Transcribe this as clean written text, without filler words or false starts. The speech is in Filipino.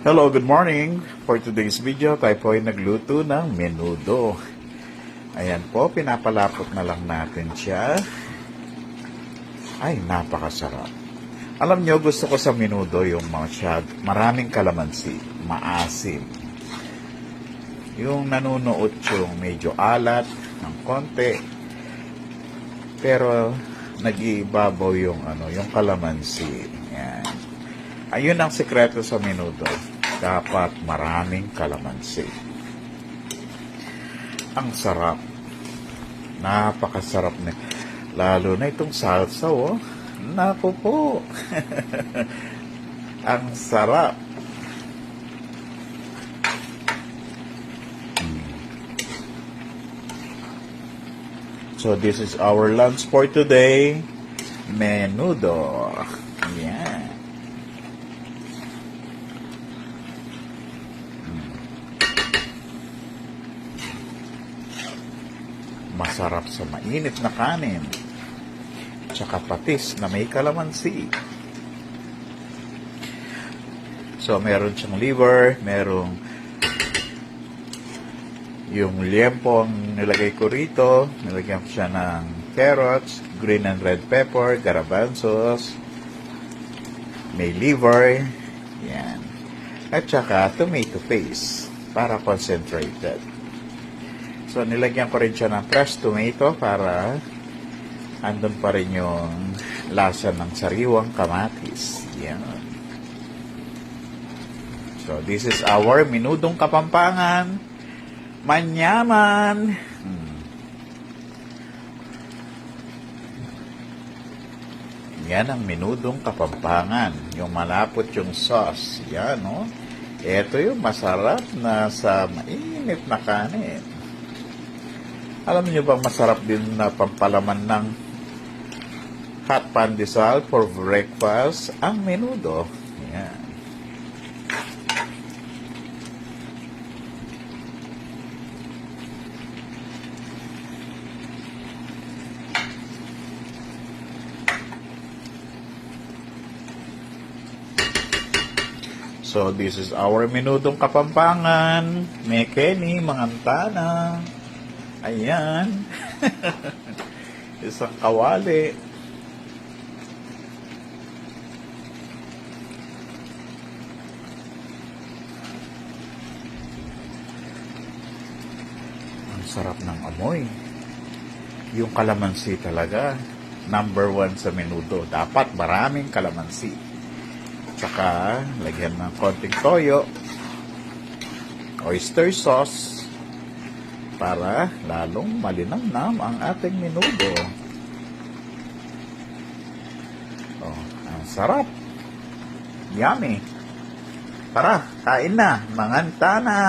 Hello, good morning. For today's video, tayo po ay nagluto ng menudo. Ayan po, pinapalapot na lang natin siya. Ay, napakasarap. Alam nyo, gusto ko sa menudo yung maraming kalamansi, maasim. Yung nanunuot yung medyo alat ng konti, pero nag-iibabaw yung kalamansi. Ayan. Ayun ang sikreto sa menudo. Dapat maraming kalamansi. Ang sarap. Napakasarap na. Lalo na itong salsa, oh. Naku po. Ang sarap. So this is our lunch for today. Menudo. Yan. Masarap sa mainit na kanin. Tsaka patis na may kalamansi. So, meron siyang liver, merong yung liempo ang nilagay ko rito. Nilagyan ko siya ng carrots, green and red pepper, garbanzos, may liver, yan. At saka tomato paste para concentrated. So, nilagyan ko rin siya ng fresh tomato para andun pa rin yung lasa ng sariwang kamatis. Yan. So, this is our menudong Kapampangan. Manyaman! Yan ang menudong Kapampangan. Yung malapot yung sauce. Yan, no? Ito yung masarap na sa mainit na kanin. Alam niyo bang masarap din na pampalaman ng hot pandesal for breakfast ang menudo? Yan. So, this is our menudong Kapampangan. Mekeni, Mangantana. Ayan. Isang kawali. Ang sarap ng amoy. Yung kalamansi talaga. Number 1 sa menudo. Dapat maraming kalamansi. Tsaka, lagyan ng konting toyo. Oyster sauce. Para lalong malinamnam ang ating menudo. Oh, ang sarap. Yummy. Tara, kain na. Manganta na.